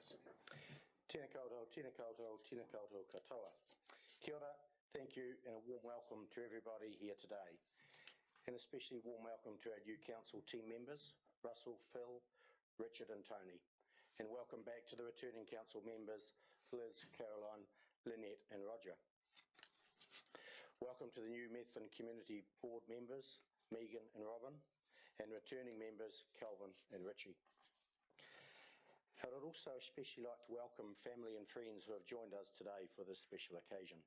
James. Tēnā koutou, tēnā koutou, tēnā koutou katoa. Kia ora, thank you, and a warm welcome to everybody here today. And especially warm welcome to our new council team members, Russell, Phil, Richard and Tony. And welcome back to the returning council members, Liz, Caroline, Lynette and Roger. Welcome to the new Methven Community Board members, Megan and Robin, and returning members, Calvin and Richie. I would also especially like to welcome family and friends who have joined us today for this special occasion.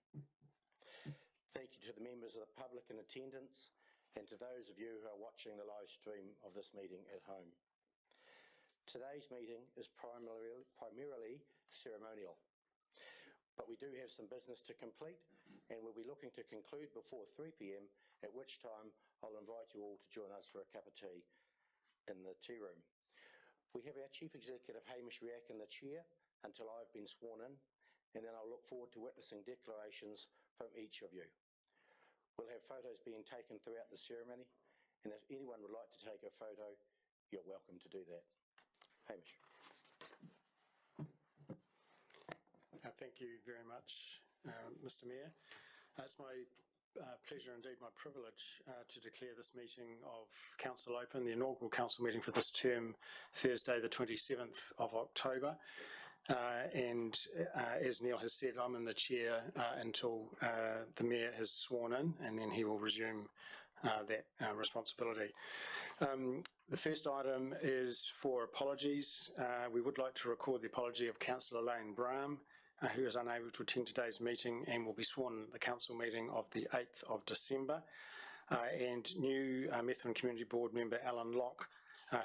Thank you to the members of the public in attendance and to those of you who are watching the live stream of this meeting at home. Today's meeting is primarily ceremonial, but we do have some business to complete and we'll be looking to conclude before 3 p.m, at which time I'll invite you all to join us for a cup of tea in the tea room. We have our Chief Executive Hamish Riak in the chair until I've been sworn in, and then I'll look forward to witnessing declarations from each of you. We'll have photos being taken throughout the ceremony, and if anyone would like to take a photo, you're welcome to do that. Hamish. Thank you very much, Mr. Mayor. It's my pleasure, indeed my privilege, to declare this meeting of Council open, the inaugural Council meeting for this term, Thursday the 27th of October. And as Neil has said, I'm in the chair until the Mayor has sworn in, and then he will resume that responsibility. The first item is for apologies. We would like to record the apology of Councillor Lane Brahm, who is unable to attend today's meeting and will be sworn at the council meeting of the 8th of December. And new Methven Community Board member Alan Locke,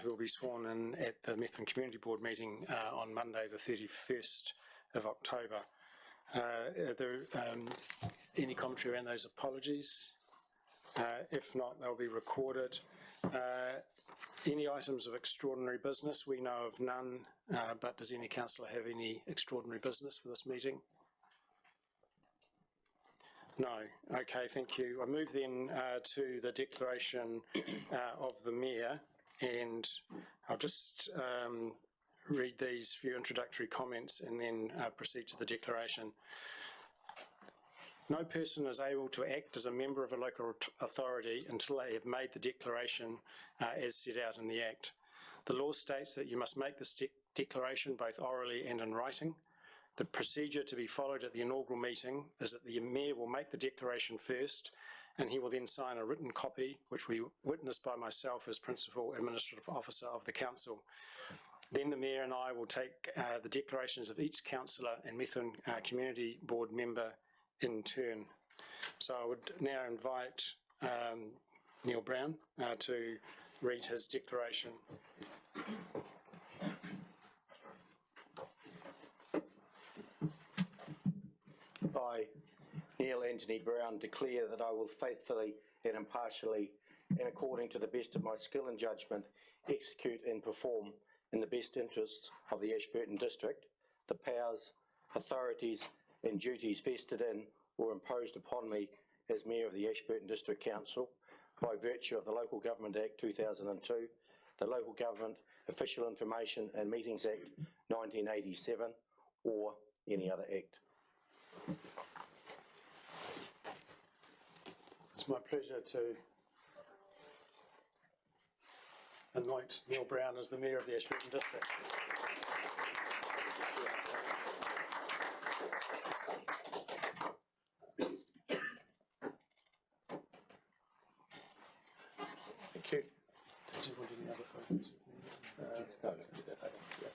who will be sworn in at the Methven Community Board meeting on Monday the 31st of October. Are there any commentary around those apologies? If not, they'll be recorded. Any items of extraordinary business? We know of none, but does any councillor have any extraordinary business for this meeting? No. Okay, thank you. I move then to the declaration of the Mayor, and I'll just read these few introductory comments and then proceed to the declaration. No person is able to act as a member of a local authority until they have made the declaration as set out in the Act. The law states that you must make this declaration both orally and in writing. The procedure to be followed at the inaugural meeting is that the Mayor will make the declaration first, and he will then sign a written copy, which will be witnessed by myself as Principal Administrative Officer of the Council. Then the Mayor and I will take the declarations of each councillor and Methven Community Board member in turn. So I would now invite Neil Brown to read his declaration. I, Neil Anthony Brown, declare that I will faithfully and impartially and according to the best of my skill and judgment execute and perform in the best interests of the Ashburton District the powers, authorities and duties vested in or imposed upon me as Mayor of the Ashburton District Council by virtue of the Local Government Act 2002, the Local Government Official Information and Meetings Act 1987 or any other act. It's my pleasure to anoint Neil Brown as the Mayor of the Ashburton District. Thank you. Did you want any other photos? No, do that later. Yeah.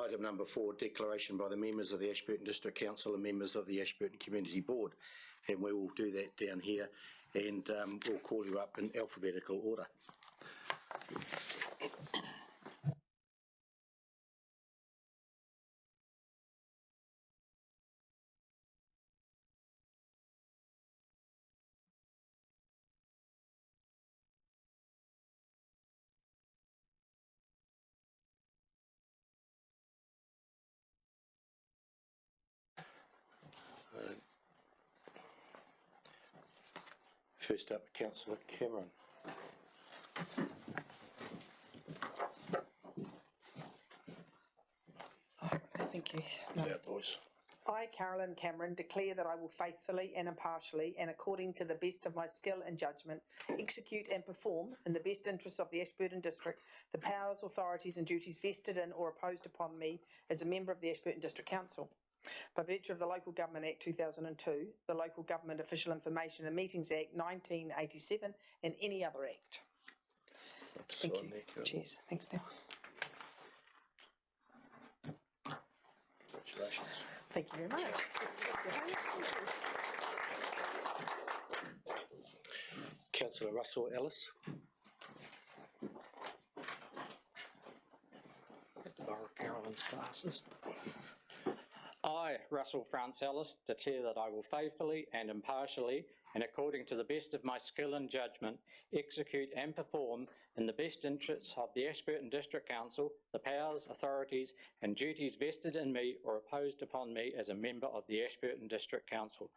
Item number 4, declaration by the members of the Ashburton District Council and members of the Ashburton Community Board. And we will do that down here, and we'll call you up in alphabetical order. First up, Councillor Cameron. Thank you. Yeah, boys. I, Carolyn Cameron, declare that I will faithfully and impartially and according to the best of my skill and judgment execute and perform in the best interests of the Ashburton District the powers, authorities and duties vested in or imposed upon me as a member of the Ashburton District Council. By virtue of the Local Government Act 2002, the Local Government Official Information and Meetings Act 1987 and any other act. Thank you. Cheers. Thanks, Neil. Congratulations. Thank you very much. Councillor Russell Ellis. Borrow Carolyn's glasses. I, Russell France Ellis, declare that I will faithfully and impartially and according to the best of my skill and judgment execute and perform in the best interests of the Ashburton District Council the powers, authorities and duties vested in me or imposed upon me as a member of the Ashburton District Council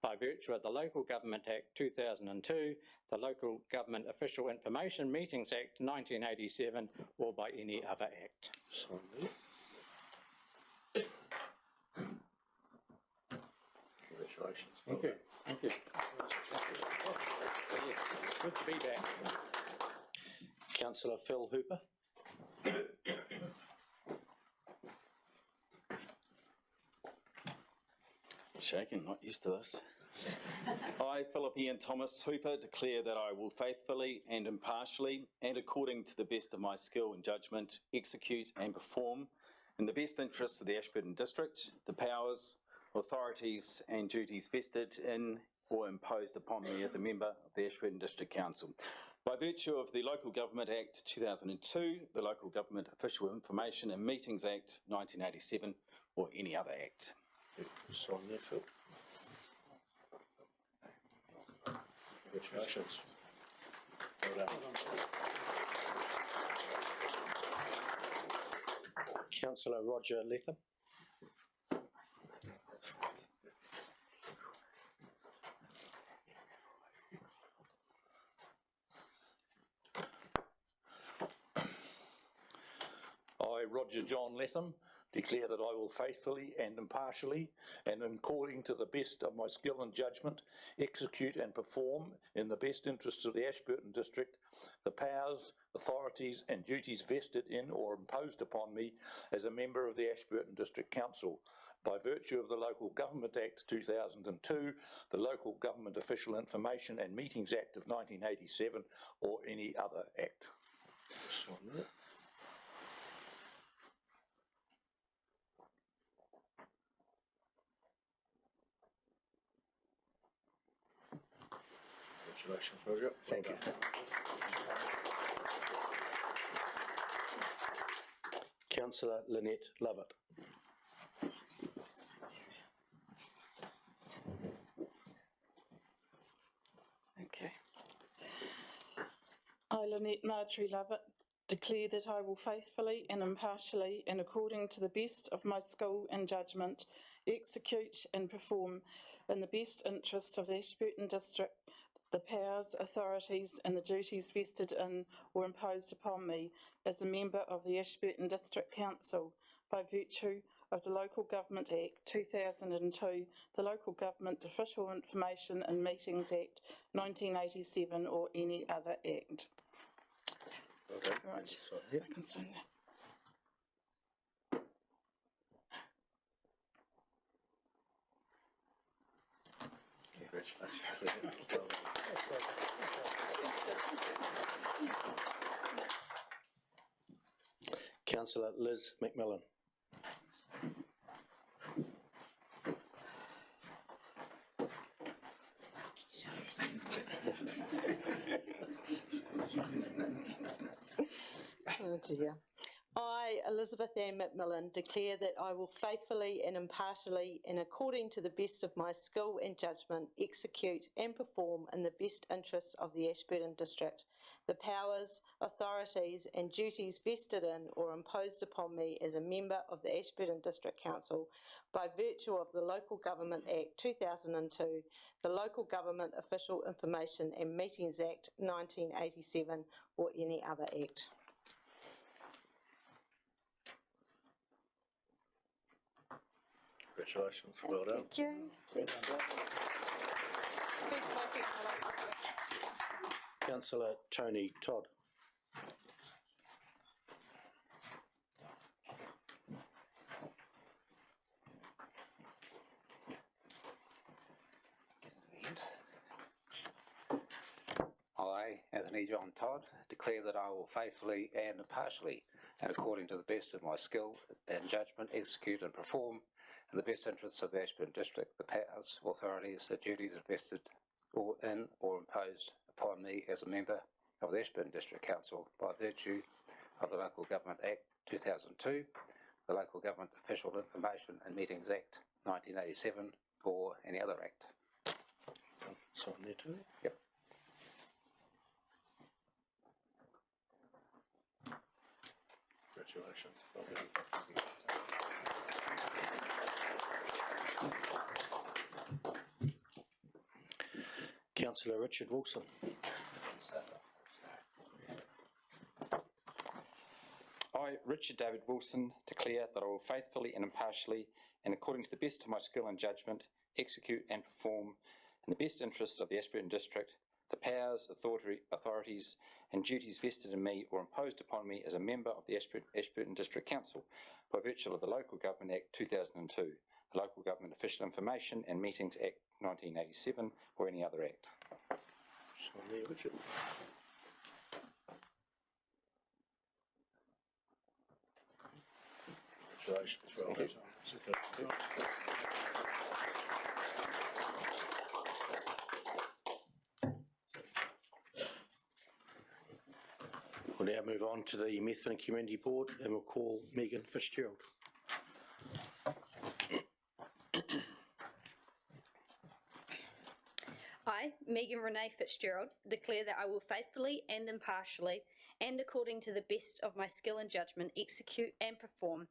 by virtue of the Local Government Act 2002, the Local Government Official Information Meetings Act 1987 or by any other act. Congratulations. Thank you. Thank you. Yes, good to be back. Councillor Phil Hooper. Shaking, not used to this. I, Philip Ian Thomas Hooper, declare that I will faithfully and impartially and according to the best of my skill and judgment execute and perform in the best interests of the Ashburton District the powers, authorities and duties vested in or imposed upon me as a member of the Ashburton District Council. By virtue of the Local Government Act 2002, the Local Government Official Information and Meetings Act 1987 or any other act. Sign there, Phil. Congratulations. Well done. Councillor Roger Letham. I, Roger John Letham, declare that I will faithfully and impartially and according to the best of my skill and judgment execute and perform in the best interests of the Ashburton District the powers, authorities and duties vested in or imposed upon me as a member of the Ashburton District Council by virtue of the Local Government Act 2002, the Local Government Official Information and Meetings Act of 1987 or any other act. Sign there. Congratulations, Roger. Thank you. Councillor Lynette Lovett. Okay. I, Lynette Marjorie Lovett, declare that I will faithfully and impartially and according to the best of my skill and judgment execute and perform in the best interest of the Ashburton District the powers, authorities and the duties vested in or imposed upon me as a member of the Ashburton District Council by virtue of the Local Government Act 2002, the Local Government Official Information and Meetings Act 1987 or any other act. Well done. Right, Sign here. I can sign that. Congratulations. Well done. Councillor Liz McMillan. Oh dear. I, Elizabeth Ann McMillan, declare that I will faithfully and impartially and according to the best of my skill and judgment execute and perform in the best interests of the Ashburton District the powers, authorities and duties vested in or imposed upon me as a member of the Ashburton District Council by virtue of the Local Government Act 2002, the Local Government Official Information and Meetings Act 1987 or any other act. Congratulations, well done. Thank you. Thank you. Councillor Tony Todd. I, Anthony John Todd, declare that I will faithfully and impartially and according to the best of my skill and judgment execute and perform in the best interests of the Ashburton District the powers, authorities and duties invested in or imposed upon me as a member of the Ashburton District Council by virtue of the Local Government Act 2002, the Local Government Official Information and Meetings Act 1987 or any other act. Sign there too. Yep. Congratulations, well done. Councillor Richard Wilson. I, Richard David Wilson, declare that I will faithfully and impartially and according to the best of my skill and judgment execute and perform in the best interests of the Ashburton District the powers, authorities and duties vested in me or imposed upon me as a member of the Ashburton District Council by virtue of the Local Government Act 2002, the Local Government Official Information and Meetings Act 1987 or any other act. Sign there, Richard. Congratulations, well done. We'll now move on to the Methven Community Board and we'll call Megan Fitzgerald. I, Megan Renee Fitzgerald, declare that I will faithfully and impartially and according to the best of my skill and judgment execute and perform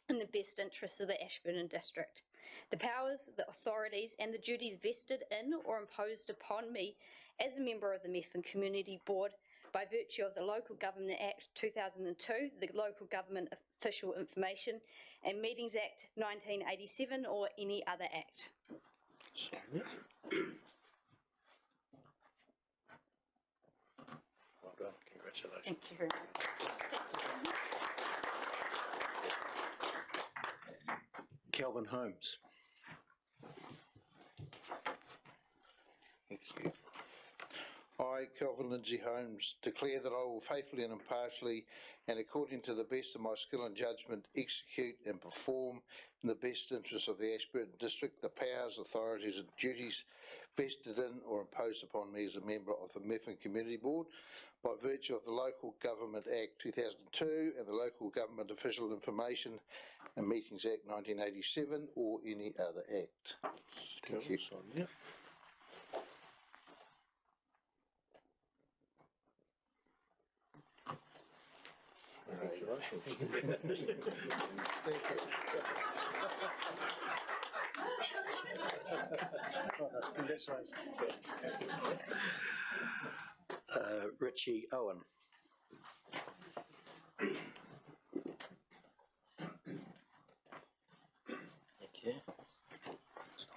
in the best interests of the Ashburton District the powers, the authorities and the duties vested in or imposed upon me as a member of the Methven Community Board by virtue of the Local Government Act 2002, the Local Government Official Information and Meetings Act 1987 or any other act. Sign there. Well done, congratulations. Thank you very much. Kelvin Holmes. Thank you. I, Kelvin Lindsay Holmes, declare that I will faithfully and impartially and according to the best of my skill and judgment execute and perform in the best interests of the Ashburton District the powers, authorities and duties vested in or imposed upon me as a member of the Methven Community Board by virtue of the Local Government Act 2002 and the Local Government Official Information and Meetings Act 1987 or any other act. Thank you. Sign there. Congratulations. Richie Owen. Okay.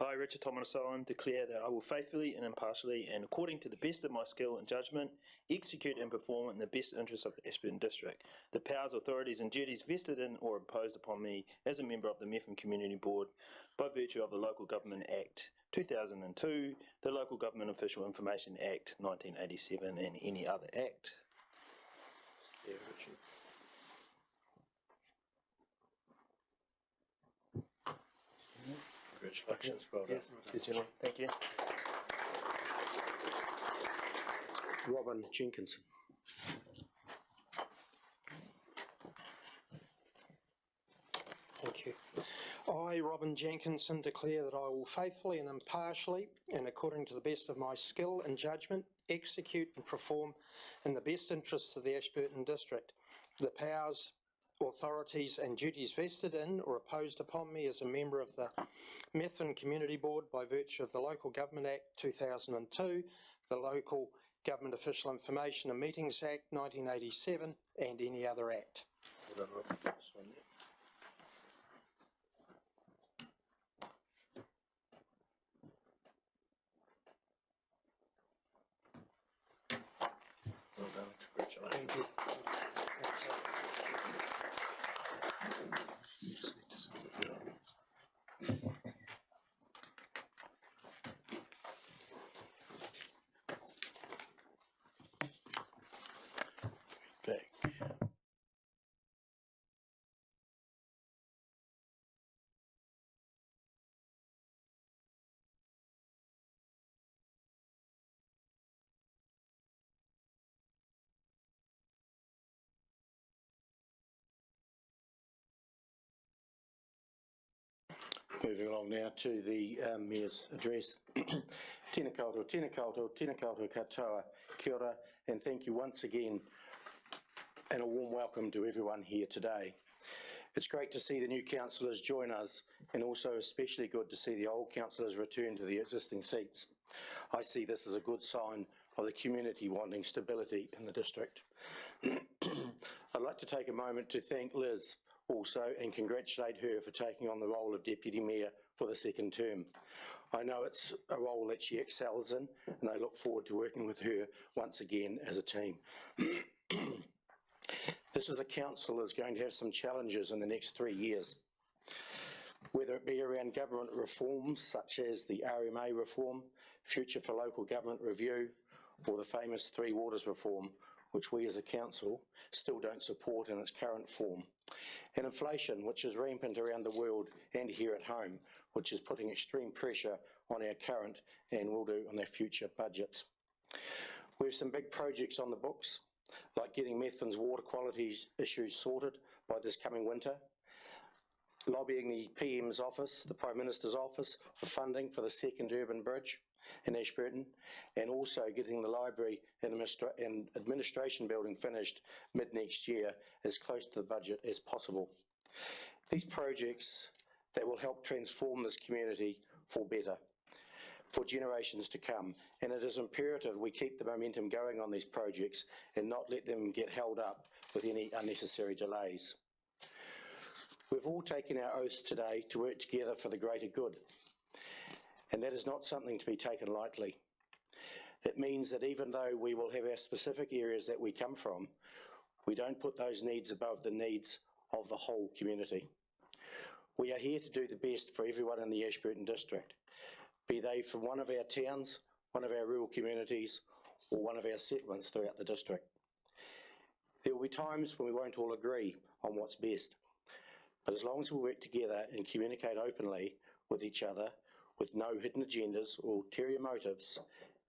I, Richard Thomas Owen, declare that I will faithfully and impartially and according to the best of my skill and judgment execute and perform in the best interests of the Ashburton District the powers, authorities and duties vested in or imposed upon me as a member of the Methven Community Board by virtue of the Local Government Act 2002, the Local Government Official Information Act 1987 and any other act. Yeah, Richard. Congratulations, well done. Yes, gentlemen. Thank you. Robin Jenkinson. Thank you. I, Robin Jenkinson, declare that I will faithfully and impartially, and according to the best of my skill and judgment, execute and perform in the best interests of the Ashburton District the powers, authorities and duties vested in or imposed upon me as a member of the Methven Community Board by virtue of the Local Government Act 2002, the Local Government Official Information and Meetings Act 1987 and any other act. Thank you. Moving along now to the Mayor's address. Tēnā koutou, tēnā koutou, tēnā koutou katoa, kia ora, and thank you once again and a warm welcome to everyone here today. It's great to see the new councillors join us and also especially good to see the old councillors return to the existing seats. I see this as a good sign of the community wanting stability in the district. I'd like to take a moment to thank Liz also and congratulate her for taking on the role of Deputy Mayor for the second term. I know it's a role that she excels in and I look forward to working with her once again as a team. This is a council that's going to have some challenges in the next 3 years, whether it be around government reforms such as the RMA reform, Future for Local Government Review, or the famous Three Waters reform, which we as a council still don't support in its current form. And inflation, which is rampant around the world and here at home, which is putting extreme pressure on our current and will do on our future budgets. We have some big projects on the books, like getting Methven's water quality issues sorted by this coming winter, lobbying the PM's office, the Prime Minister's office, for funding for the second urban bridge in Ashburton, and also getting the library and administration building finished mid-next year as close to the budget as possible. These projects that will help transform this community for better, for generations to come, and it is imperative we keep the momentum going on these projects and not let them get held up with any unnecessary delays. We've all taken our oaths today to work together for the greater good, and that is not something to be taken lightly. It means that even though we will have our specific areas that we come from, we don't put those needs above the needs of the whole community. We are here to do the best for everyone in the Ashburton District, be they from one of our towns, one of our rural communities, or one of our settlements throughout the district. There will be times when we won't all agree on what's best, but as long as we work together and communicate openly with each other, with no hidden agendas or ulterior motives,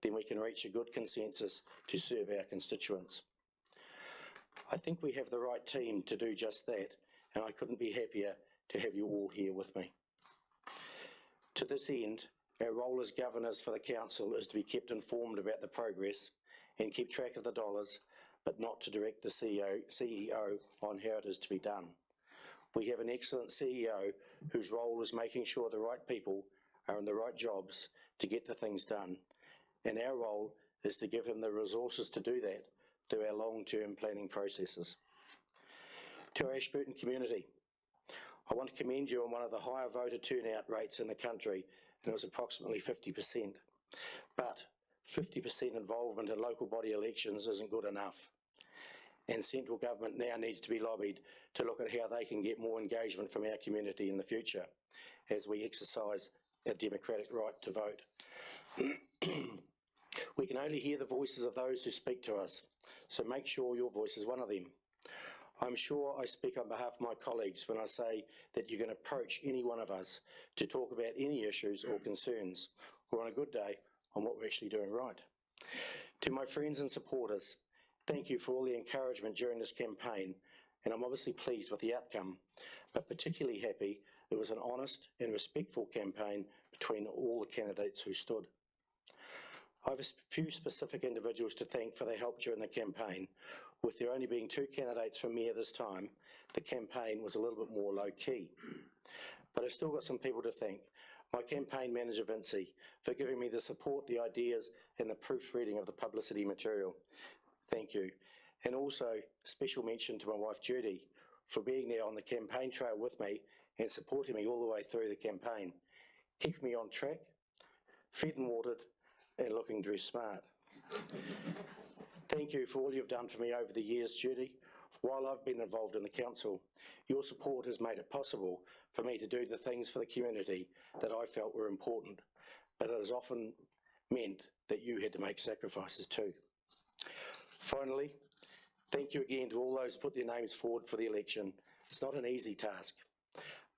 then we can reach a good consensus to serve our constituents. I think we have the right team to do just that, and I couldn't be happier to have you all here with me. To this end, our role as governors for the council is to be kept informed about the progress and keep track of the dollars, but not to direct the CEO on how it is to be done. We have an excellent CEO whose role is making sure the right people are in the right jobs to get the things done, and our role is to give him the resources to do that through our long-term planning processes. To our Ashburton community, I want to commend you on one of the higher voter turnout rates in the country, and it was approximately 50%. But 50% involvement in local body elections isn't good enough, and central government now needs to be lobbied to look at how they can get more engagement from our community in the future as we exercise our democratic right to vote. We can only hear the voices of those who speak to us, so make sure your voice is one of them. I'm sure I speak on behalf of my colleagues when I say that you can approach any one of us to talk about any issues or concerns, or on a good day, on what we're actually doing right. To my friends and supporters, thank you for all the encouragement during this campaign, and I'm obviously pleased with the outcome, but particularly happy It was an honest and respectful campaign between all the candidates who stood. I have a few specific individuals to thank for their help during the campaign. With there only being 2 candidates for mayor this time, the campaign was a little bit more low-key. But I've still got some people to thank. My campaign manager, Vincey, for giving me the support, the ideas, and the proofreading of the publicity material. Thank you. And also, special mention to my wife, Judy, for being there on the campaign trail with me and supporting me all the way through the campaign, keeping me on track, fed and watered, and looking dressed smart. Thank you for all you've done for me over the years, Judy. While I've been involved in the council, your support has made it possible for me to do the things for the community that I felt were important, but it has often meant that you had to make sacrifices too. Finally, thank you again to all those who put their names forward for the election. It's not an easy task,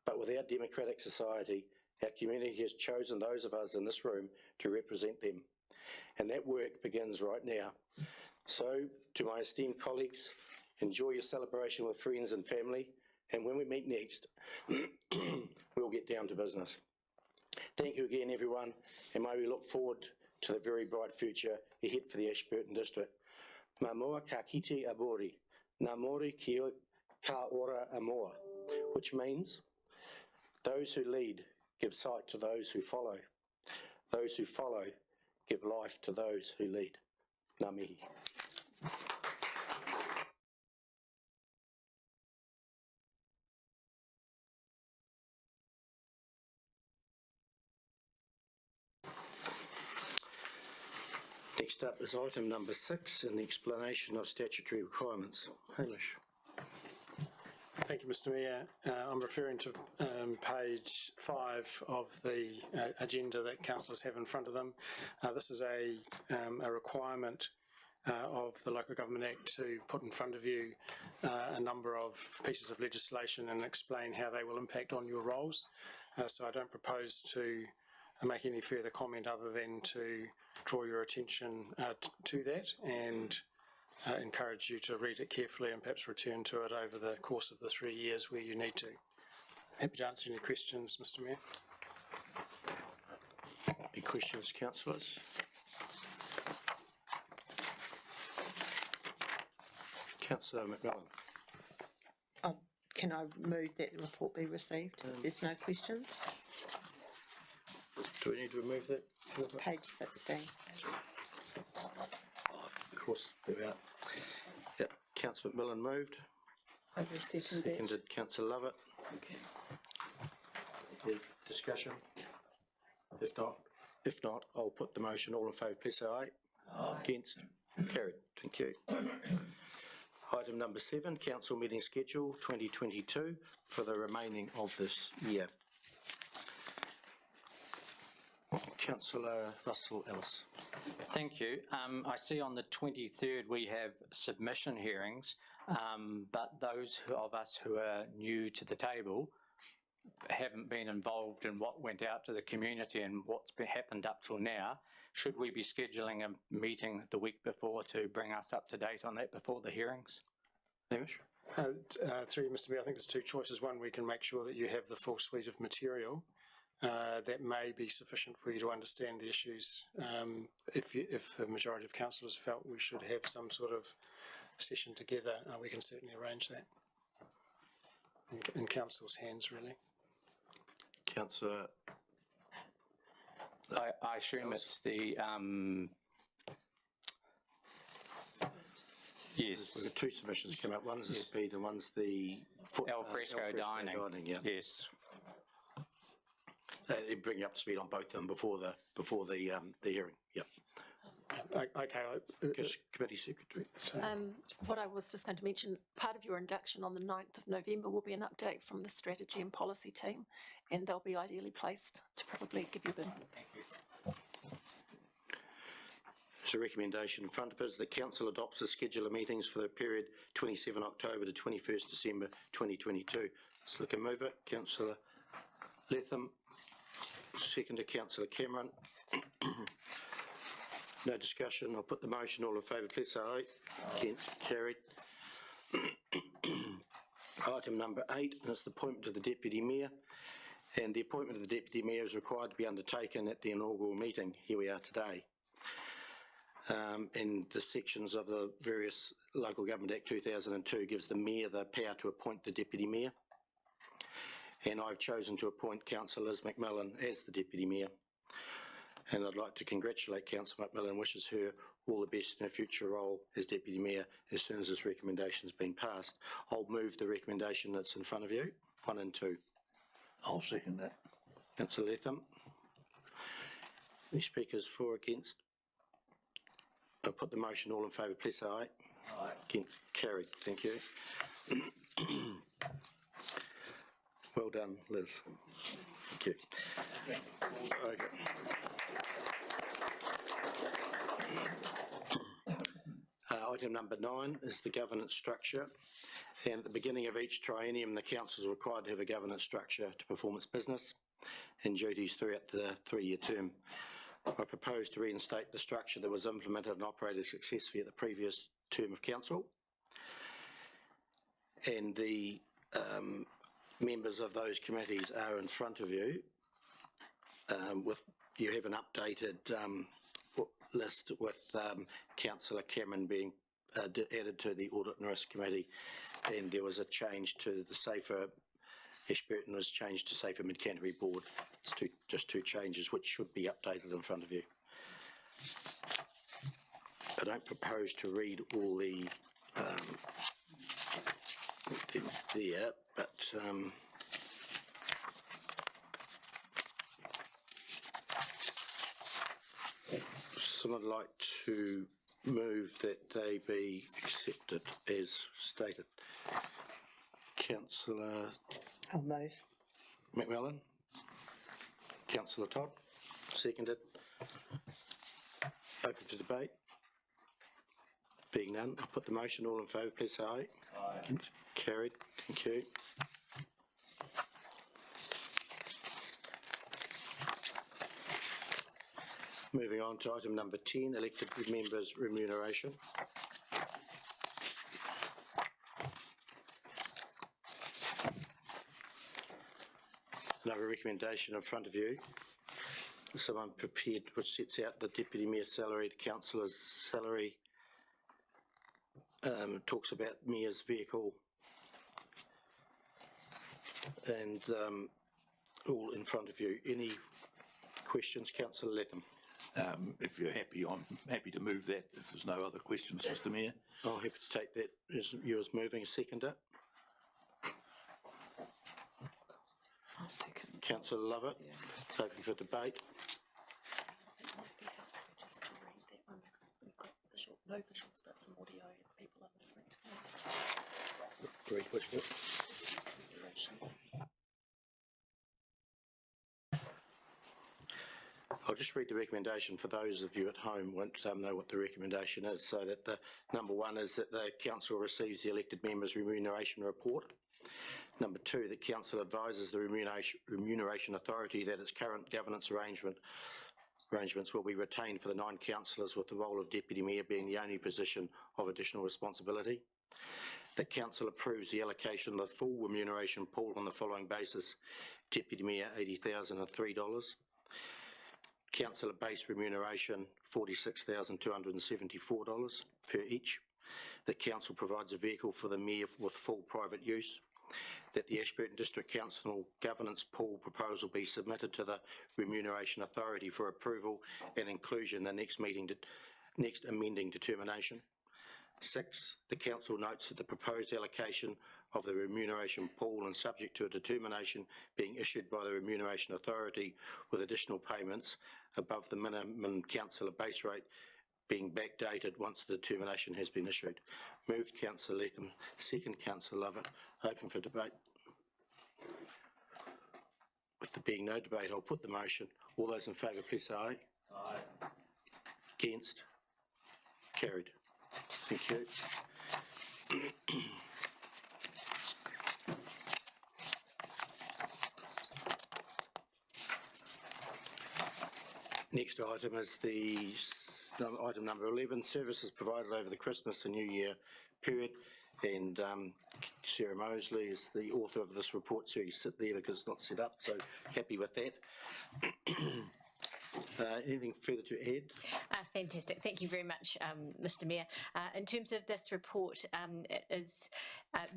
but with our democratic society, our community has chosen those of us in this room to represent them, and that work begins right now. So, to my esteemed colleagues, enjoy your celebration with friends and family, and when we meet next, we'll get down to business. Thank you again, everyone, and may we look forward to the very bright future ahead for the Ashburton District. Mā mua ka kite abori, nā mori ki ka ora amoa, which means those who lead give sight to those who follow. Those who follow give life to those who lead. Ngā mihi. Next up is item number 6 and the explanation of statutory requirements. Hamish. Thank you, Mr. Mayor. I'm referring to page 5 of the agenda that councillors have in front of them. This is a requirement of the Local Government Act to put in front of you a number of pieces of legislation and explain how they will impact on your roles. So I don't propose to make any further comment other than to draw your attention to that and encourage you to read it carefully and perhaps return to it over the course of the 3 years where you need to. Happy to answer any questions, Mr. Mayor. Any questions, councillors? Councillor McMillan. Can I move that the report be received? There's no questions? Do we need to remove that? Page 16. Of course, there we are. Yep, Councillor McMillan moved. I will second that. Seconded, Councillor Lovett. Okay. Any discussion? If not, I'll put the motion. All in favour, please say aye. Aye. Against? Carried. Thank you. Item number 7, council meeting schedule 2022 for the remaining of this year. Councillor Russell Ellis. Thank you. I see on the 23rd we have submission hearings, but those of us who are new to the table haven't been involved in what went out to the community and what's happened up till now. Should we be scheduling a meeting the week before to bring us up to date on that before the hearings? Hamish? Through you, Mr. Mayor, I think there's 2 choices. One, we can make sure that you have the full suite of material that may be sufficient for you to understand the issues. If the majority of councillors felt we should have some sort of session together, we can certainly arrange that. In council's hands, really. Councillor. I assume it's the yes. We've got 2 submissions come up. One's the speed and one's the al fresco dining. Yeah. Yes. They bring you up to speed on both of them before the hearing. Yep. Okay. Committee Secretary. What I was just going to mention, part of your induction on the 9th of November will be an update from the strategy and policy team, and they'll be ideally placed to probably give you a bit. So recommendation in front of us, the council adopts the schedule of meetings for the period 27 October to 21st December 2022. So look and move it. Councillor Latham, second to Councillor Cameron. No discussion. I'll put the motion. All in favour, please say aye. Against? Carried. Item number 8, and it's the appointment of the Deputy Mayor. And the appointment of the Deputy Mayor is required to be undertaken at the inaugural meeting. Here we are today. And the sections of the various Local Government Act 2002 gives the Mayor the power to appoint the Deputy Mayor. And I've chosen to appoint Councillor Liz McMillan as the Deputy Mayor. And I'd like to congratulate Councillor McMillan and wishes her all the best in her future role as Deputy Mayor as soon as this recommendation has been passed. I'll move the recommendation that's in front of you, 1 and 2. I'll second that. Councillor Latham. Any speakers for or against? I'll put the motion. All in favour, please say aye. Aye. Against? Carried. Thank you. Well done, Liz. Thank you. Okay. Item number 9 is the governance structure. And at the beginning of each triennium, the council is required to have a governance structure to perform its business and duties throughout the 3-year term. I propose to reinstate the structure that was implemented and operated successfully at the previous term of council. And the members of those committees are in front of you. You have an updated list with Councillor Cameron being added to the Audit and Risk Committee, and there was a change to the Safer, Ashburton was changed to Safer Mid-Canterbury Board. It's just two changes which should be updated in front of you. I don't propose to read all the things there, but someone would like to move that they be accepted as stated. Councillor I'll move. McMillan. Councillor Todd, seconded. Open for debate. Being none, I'll put the motion. All in favour, please say aye. Aye. Carried. Thank you. Moving on to item number 10, elected members' remuneration. Another recommendation in front of you. Someone prepared which sets out the Deputy Mayor's salary, the Councillor's salary, talks about Mayor's vehicle, and all in front of you. Any questions, Councillor Latham? If you're happy, I'm happy to move that if there's no other questions, Mr Mayor. I'm happy to take that as you as moving. Seconder. I'll second. Councillor Lovett. It's open for debate. Just to read that one because we've got no visuals but some audio if people are listening to them. Read which bit? Resolutions. I'll just read the recommendation for those of you at home who won't know what the recommendation is. So that the number 1 is that the council receives the elected members' remuneration report. Number 2, that council advises the remuneration authority that its current governance arrangements will be retained for the 9 councillors, with the role of deputy mayor being the only position of additional responsibility. That council approves the allocation of the full remuneration pool on the following basis: deputy mayor $80,003. Councillor base remuneration $46,274 per each. That council provides a vehicle for the mayor with full private use. That the Ashburton District Council governance pool proposal be submitted to the Remuneration Authority for approval and inclusion in the next amending determination. 6, the council notes that the proposed allocation of the remuneration pool and subject to a determination being issued by the Remuneration Authority with additional payments above the minimum councillor base rate being backdated once the determination has been issued. Moved Councillor Latham, second Councillor Lovett. Open for debate. With there being no debate, I'll put the motion. All those in favour, please say aye. Aye. Against? Carried. Thank you. Next item is item number 11, services provided over the Christmas and New Year period. and Sarah Mosley is the author of this report, so you sit there because it's not set up, so happy with that. Anything further to add? Fantastic. Thank you very much, Mr. Mayor. In terms of this report, it is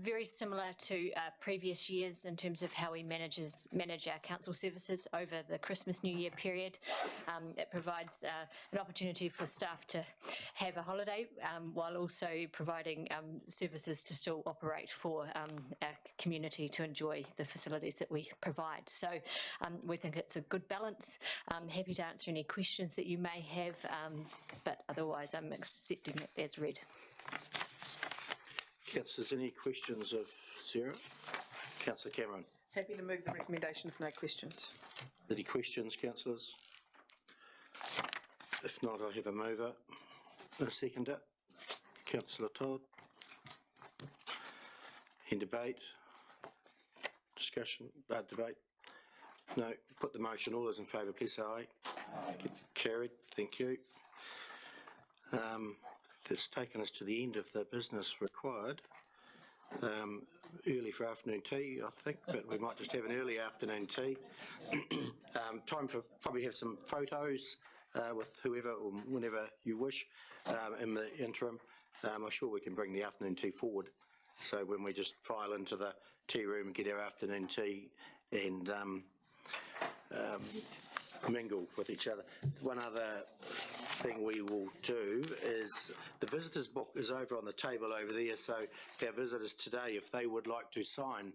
very similar to previous years in terms of how we manage our council services over the Christmas New Year period. It provides an opportunity for staff to have a holiday while also providing services to still operate for our community to enjoy the facilities that we provide. So we think it's a good balance. I'm happy to answer any questions that you may have, but otherwise I'm accepting it as read. Councillors, any questions of Sarah? Councillor Cameron. Happy to move the recommendation if no questions. Any questions, councillors? If not, I'll have a mover. A seconder. Councillor Todd. In debate? Discussion? Debate? No. Put the motion. All those in favour, please say aye. Aye. Carried. Thank you. That's taken us to the end of the business required. Early for afternoon tea, I think, but we might just have an early afternoon tea. Time for probably have some photos with whoever or whenever you wish in the interim. I'm sure we can bring the afternoon tea forward. So when we just file into the tea room and get our afternoon tea and mingle with each other. One other thing we will do is the visitors book is over on the table over there, so our visitors today, if they would like to sign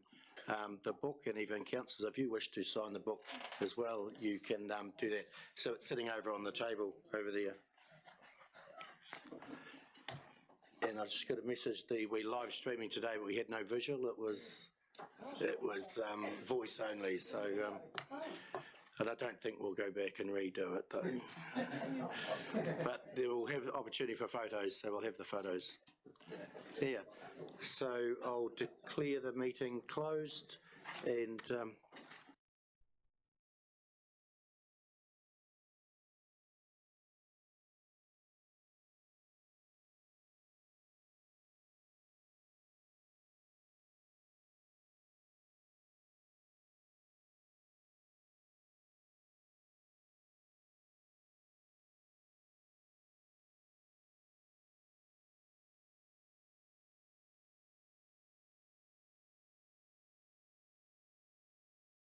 the book, and even councillors, if you wish to sign the book as well, you can do that. So it's sitting over on the table over there. And I just got a message, we live streaming today, but we had no visual, it was voice only, so and I don't think we'll go back and redo it though. But there will have opportunity for photos, so we'll have the photos. Yeah, so I'll declare the meeting closed and